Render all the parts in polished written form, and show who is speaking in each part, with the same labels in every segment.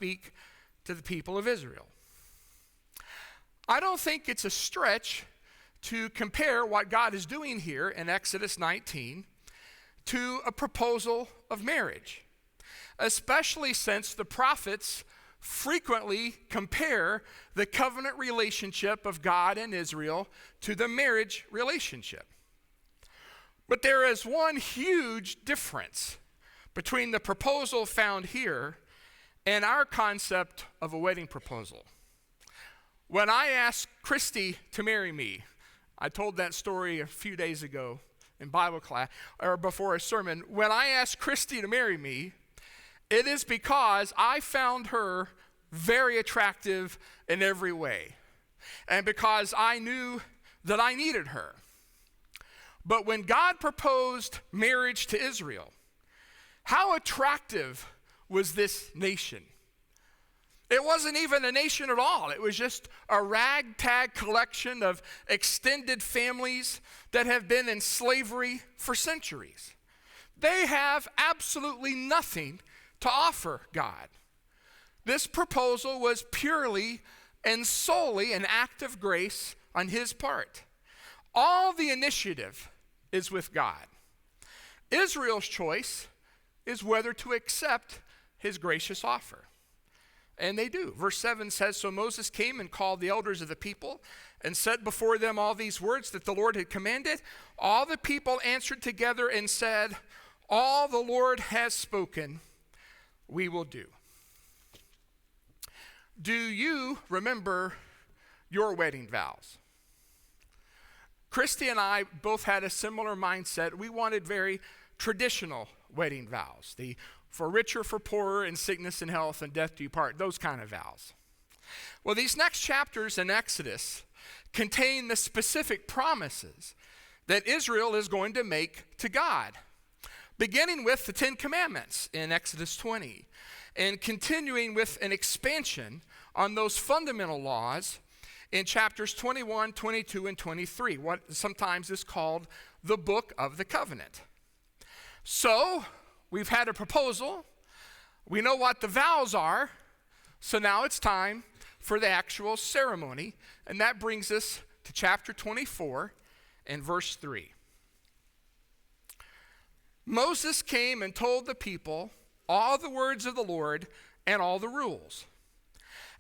Speaker 1: speak to the people of Israel. I don't think it's a stretch to compare what God is doing here in Exodus 19 to a proposal of marriage, especially since the prophets frequently compare the covenant relationship of God and Israel to the marriage relationship. But there is one huge difference between the proposal found here and our concept of a wedding proposal. When I asked Christy to marry me, I told that story a few days ago in Bible class, or before a sermon. When I asked Christy to marry me, it is because I found her very attractive in every way, and because I knew that I needed her. But when God proposed marriage to Israel, how attractive was this nation? It wasn't even a nation at all. It was just a ragtag collection of extended families that have been in slavery for centuries. They have absolutely nothing to offer God. This proposal was purely and solely an act of grace on his part. All the initiative is with God. Israel's choice is whether to accept his gracious offer. And they do. Verse 7 says, "So Moses came and called the elders of the people and said before them all these words that the Lord had commanded. All the people answered together and said, 'All the Lord has spoken, we will do.'" Do you remember your wedding vows? Christy and I both had a similar mindset. We wanted very traditional wedding vows. For richer, for poorer, in sickness and health, and death do you part, those kind of vows. Well, these next chapters in Exodus contain the specific promises that Israel is going to make to God, beginning with the 10 Commandments in Exodus 20, and continuing with an expansion on those fundamental laws in chapters 21, 22, and 23, what sometimes is called the Book of the Covenant. So, we've had a proposal. We know what the vows are. So now it's time for the actual ceremony. And that brings us to chapter 24 and verse 3. Moses came and told the people all the words of the Lord and all the rules.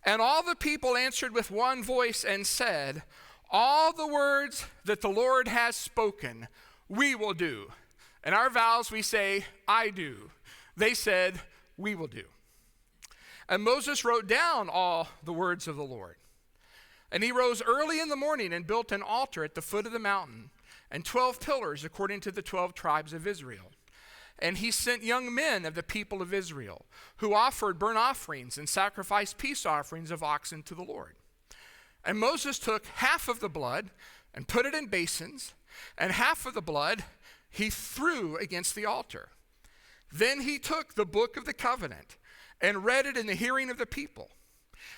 Speaker 1: And all the people answered with one voice and said, "All the words that the Lord has spoken, we will do." In our vows, we say, "I do." They said, "We will do." And Moses wrote down all the words of the Lord. And he rose early in the morning and built an altar at the foot of the mountain and 12 pillars according to the 12 tribes of Israel. And he sent young men of the people of Israel who offered burnt offerings and sacrificed peace offerings of oxen to the Lord. And Moses took half of the blood and put it in basins, and half of the blood he threw against the altar. Then he took the book of the covenant and read it in the hearing of the people.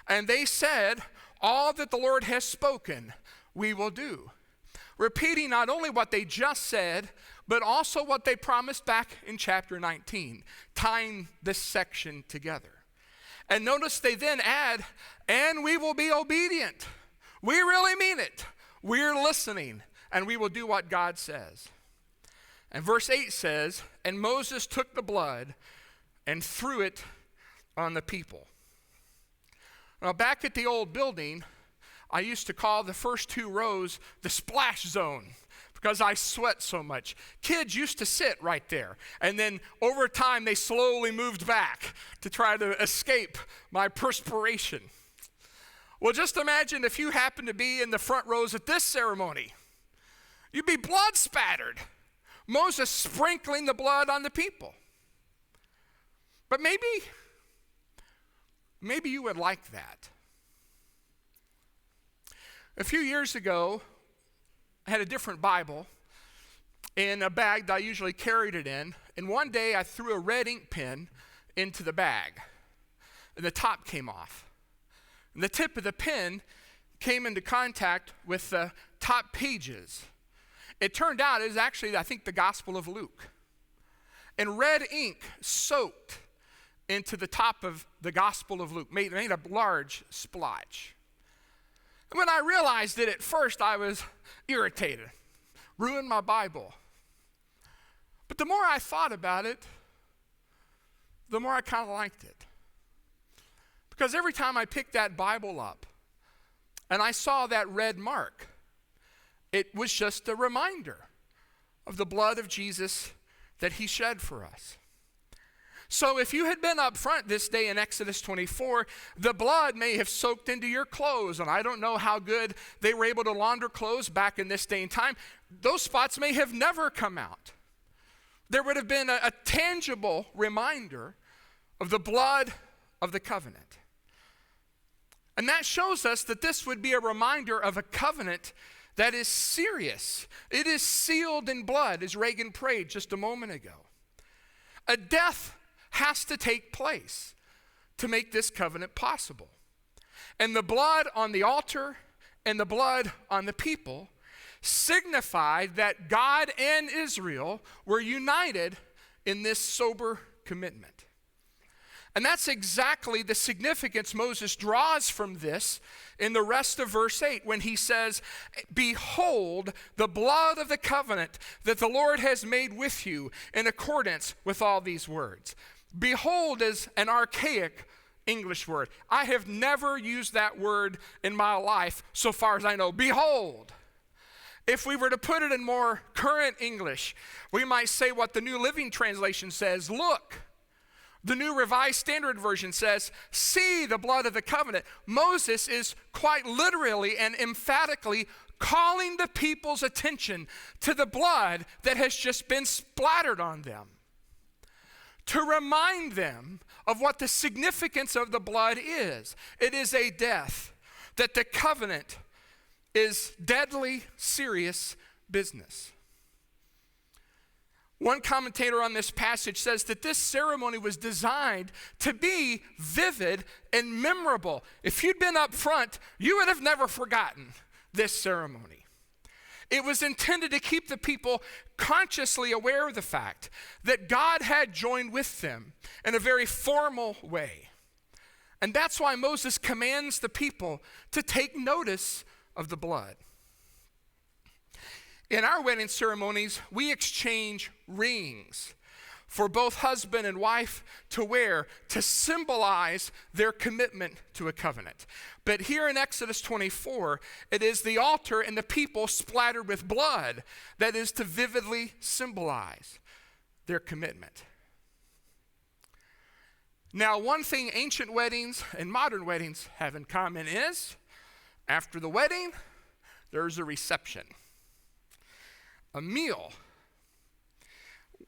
Speaker 1: And they said, "All that the Lord has spoken, we will do." Repeating not only what they just said, but also what they promised back in chapter 19, tying this section together. And notice they then add, "And we will be obedient." We really mean it. We're listening, and we will do what God says. And verse 8 says, "And Moses took the blood and threw it on the people." Now, back at the old building, I used to call the first 2 rows the splash zone because I sweat so much. Kids used to sit right there, and then over time they slowly moved back to try to escape my perspiration. Well, just imagine if you happened to be in the front rows at this ceremony. You'd be blood spattered. Moses sprinkling the blood on the people. But maybe you would like that. A few years ago, I had a different Bible in a bag that I usually carried it in, and one day I threw a red ink pen into the bag, and the top came off. And the tip of the pen came into contact with the top pages. It turned out it was actually, I think, the Gospel of Luke. And red ink soaked into the top of the Gospel of Luke, made a large splotch. And when I realized it at first, I was irritated, ruined my Bible. But the more I thought about it, the more I kind of liked it. Because every time I picked that Bible up and I saw that red mark, it was just a reminder of the blood of Jesus that he shed for us. So if you had been up front this day in Exodus 24, the blood may have soaked into your clothes, and I don't know how good they were able to launder clothes back in this day and time. Those spots may have never come out. There would have been a tangible reminder of the blood of the covenant. And that shows us that this would be a reminder of a covenant that is serious. It is sealed in blood, as Reagan prayed just a moment ago. A death has to take place to make this covenant possible. And the blood on the altar and the blood on the people signified that God and Israel were united in this sober commitment. And that's exactly the significance Moses draws from this in the rest of verse 8 when he says, "Behold the blood of the covenant that the Lord has made with you in accordance with all these words." Behold is an archaic English word. I have never used that word in my life so far as I know. Behold. If we were to put it in more current English, we might say what the New Living Translation says, look. The New Revised Standard Version says, see the blood of the covenant. Moses is quite literally and emphatically calling the people's attention to the blood that has just been splattered on them, to remind them of what the significance of the blood is. It is a death, that the covenant is deadly serious business. One commentator on this passage says that this ceremony was designed to be vivid and memorable. If you'd been up front, you would have never forgotten this ceremony. It was intended to keep the people consciously aware of the fact that God had joined with them in a very formal way. And that's why Moses commands the people to take notice of the blood. In our wedding ceremonies, we exchange rings for both husband and wife to wear to symbolize their commitment to a covenant. But here in Exodus 24, it is the altar and the people splattered with blood that is to vividly symbolize their commitment. Now, one thing ancient weddings and modern weddings have in common is, after the wedding, there's a reception. A meal.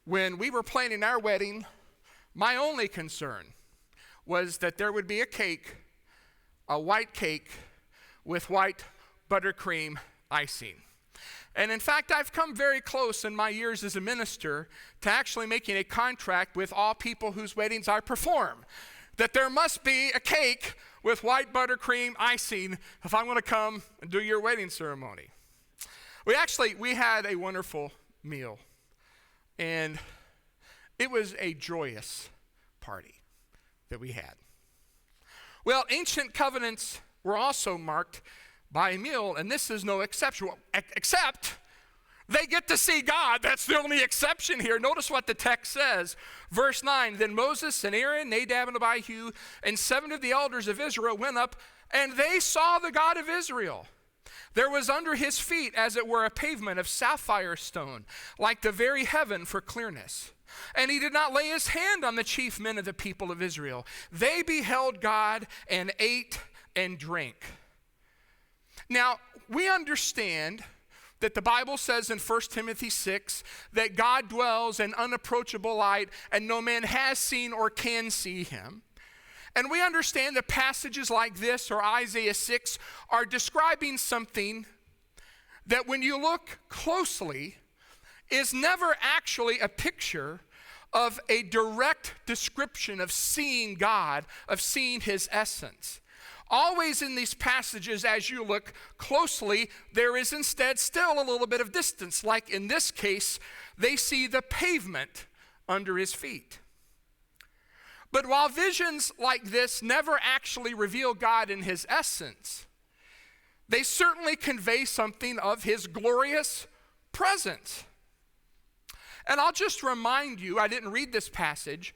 Speaker 1: When we were planning our wedding, my only concern was that there would be a cake, a white cake with white buttercream icing. And in fact, I've come very close in my years as a minister to actually making a contract with all people whose weddings I perform, that there must be a cake with white buttercream icing if I'm going to come and do your wedding ceremony. We had a wonderful meal, and it was a joyous party that we had. Well, ancient covenants were also marked by a meal, and this is no exception, except they get to see God. That's the only exception here. Notice what the text says. Verse 9, then Moses and Aaron, Nadab and Abihu, and 7 of the elders of Israel went up, and they saw the God of Israel. There was under his feet, as it were, a pavement of sapphire stone, like the very heaven for clearness. And he did not lay his hand on the chief men of the people of Israel. They beheld God and ate and drank. Now, we understand that the Bible says in 1 Timothy 6 that God dwells in unapproachable light and no man has seen or can see him. And we understand that passages like this or Isaiah 6 are describing something that when you look closely is never actually a picture of a direct description of seeing God, of seeing his essence. Always in these passages, as you look closely, there is instead still a little bit of distance. Like in this case, they see the pavement under his feet. But while visions like this never actually reveal God in his essence, they certainly convey something of his glorious presence. And I'll just remind you, I didn't read this passage,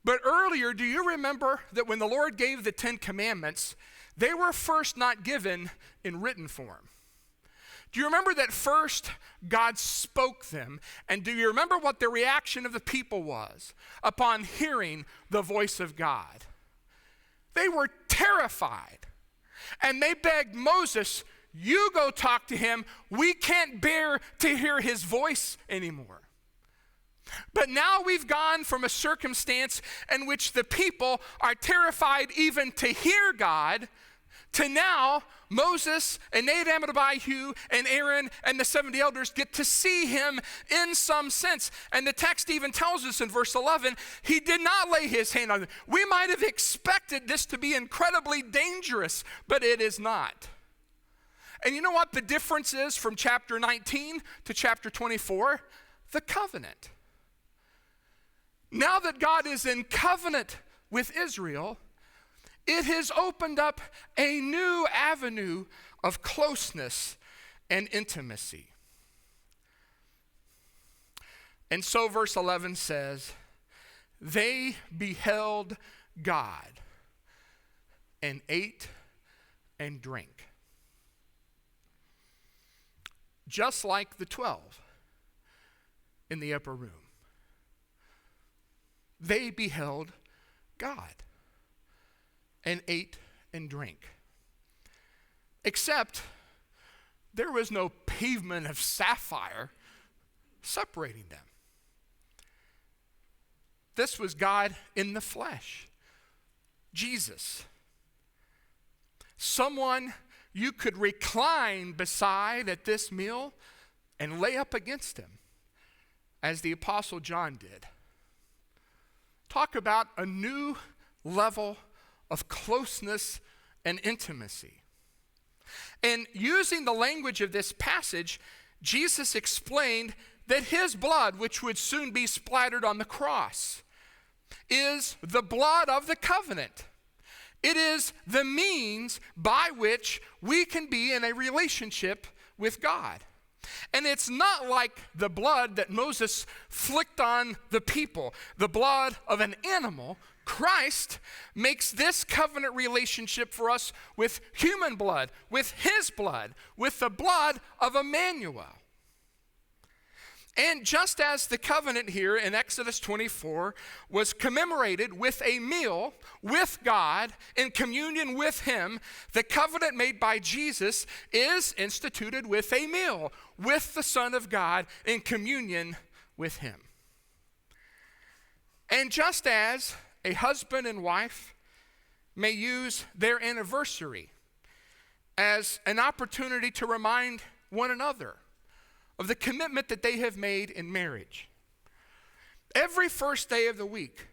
Speaker 1: but earlier, do you remember that when the Lord gave the 10 Commandments, they were first not given in written form? Do you remember that first God spoke them? And do you remember what the reaction of the people was upon hearing the voice of God? They were terrified. And they begged Moses, you go talk to him. We can't bear to hear his voice anymore. But now we've gone from a circumstance in which the people are terrified even to hear God, to now Moses and Nadab and Abihu and Aaron and the 70 elders get to see him in some sense. And the text even tells us in verse 11, he did not lay his hand on them. We might have expected this to be incredibly dangerous, but it is not. And you know what the difference is from chapter 19 to chapter 24? The covenant. Now that God is in covenant with Israel, it has opened up a new avenue of closeness and intimacy. And so verse 11 says, they beheld God and ate and drank. Just like the 12 in the upper room. They beheld God and ate and drank. Except there was no pavement of sapphire separating them. This was God in the flesh, Jesus. Someone you could recline beside at this meal and lay up against him, as the Apostle John did. Talk about a new level of closeness and intimacy. And using the language of this passage, Jesus explained that his blood, which would soon be splattered on the cross, is the blood of the covenant. It is the means by which we can be in a relationship with God. And it's not like the blood that Moses flicked on the people, the blood of an animal. Christ makes this covenant relationship for us with human blood, with his blood, with the blood of Emmanuel. And just as the covenant here in Exodus 24 was commemorated with a meal with God in communion with him, the covenant made by Jesus is instituted with a meal with the Son of God in communion with him. And just as a husband and wife may use their anniversary as an opportunity to remind one another of the commitment that they have made in marriage. Every first day of the week,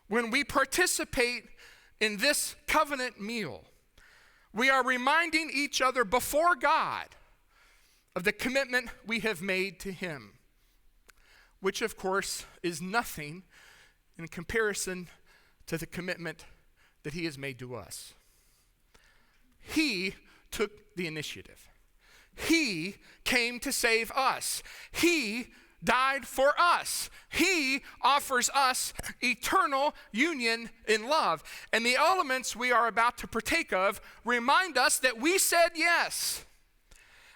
Speaker 1: when we participate in this covenant meal, we are reminding each other before God of the commitment we have made to him, which of course is nothing in comparison to the commitment that he has made to us. He took the initiative. He came to save us. He died for us. He offers us eternal union in love. And the elements we are about to partake of remind us that we said yes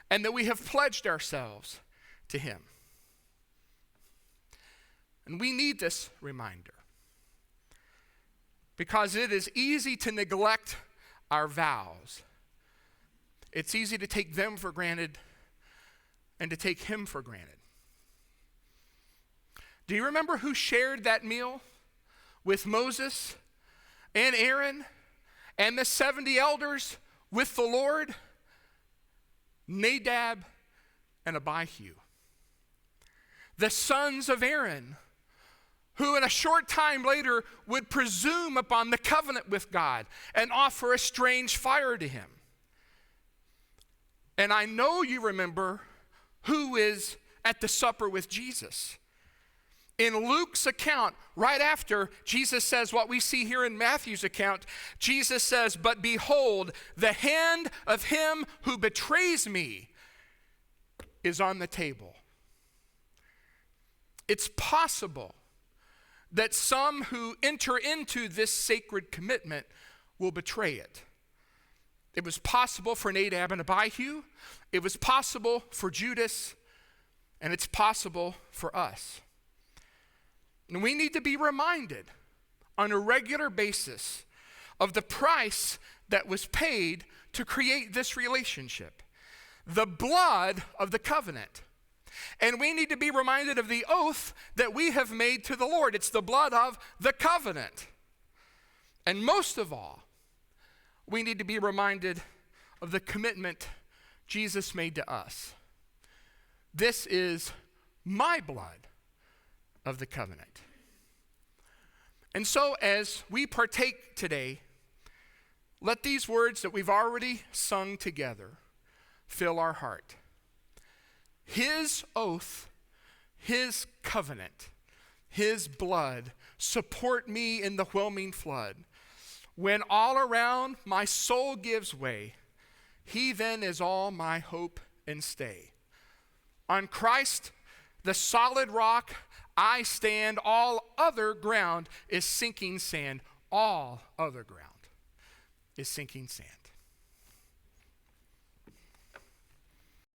Speaker 1: and that we have pledged ourselves to him. And we need this reminder because it is easy to neglect our vows. It's easy to take them for granted and to take him for granted. Do you remember who shared that meal with Moses and Aaron and the 70 elders with the Lord? Nadab and Abihu. The sons of Aaron, who in a short time later would presume upon the covenant with God and offer a strange fire to him. And I know you remember who is at the supper with Jesus. In Luke's account, right after Jesus says what we see here in Matthew's account, Jesus says, "But behold, the hand of him who betrays me is on the table." It's possible that some who enter into this sacred commitment will betray it. It was possible for Nadab and Abihu. It was possible for Judas, and it's possible for us. And we need to be reminded on a regular basis of the price that was paid to create this relationship, the blood of the covenant. And we need to be reminded of the oath that we have made to the Lord. It's the blood of the covenant. And most of all, we need to be reminded of the commitment Jesus made to us. This is my blood of the covenant. And so as we partake today, let these words that we've already sung together fill our heart. His oath, his covenant, his blood support me in the whelming flood. When all around my soul gives way, he then is all my hope and stay. On Christ, the solid rock, I stand. All other ground is sinking sand. All other ground is sinking sand.